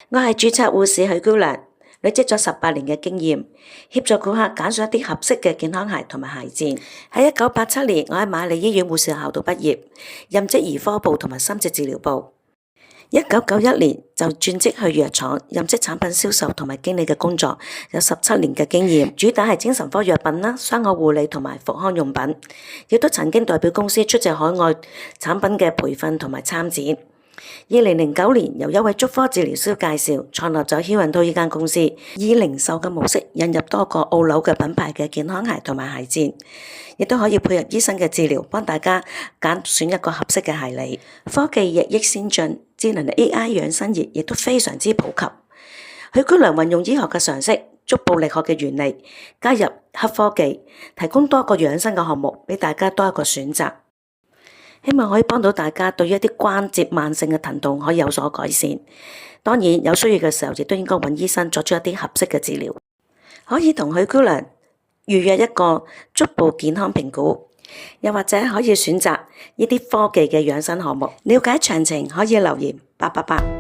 我係註冊護士許姑娘，累積咗18年嘅經驗，協助顧客揀選一啲合適嘅健康鞋同埋鞋墊。喺1987年，我喺瑪麗醫院護士學校度畢業，任職兒科部同埋深切治療部。1991年就轉職去藥廠，任職產品銷售同埋經理嘅工作，有17年嘅經驗，主打係精神科藥品啦、傷害護理同埋復康用品，亦都曾經代表公司出席海外產品嘅培訓同埋參展。2009年，由一位觸科治療師介紹，創立咗 Heal&To 呢間公司，以零售嘅模式引入多個澳紐嘅品牌嘅健康鞋同埋鞋墊，亦都可以配合醫生嘅治療，幫大家揀選一個合適嘅鞋嚟。科技日益先進，智能 AI 養生儀亦都非常之普及。許姑娘運用醫學嘅常識、足部力學嘅原理，加入黑科技，提供多個養生嘅項目俾大家多一個選擇。希望可以幫到大家對於一啲關節慢性嘅疼痛可以有所改善。當然有需要嘅時候，亦都應該揾醫生作出一啲合適嘅治療。可以同許姑娘預約一個足部健康評估，又或者可以選擇呢啲科技嘅養生項目。了解詳情可以留言888。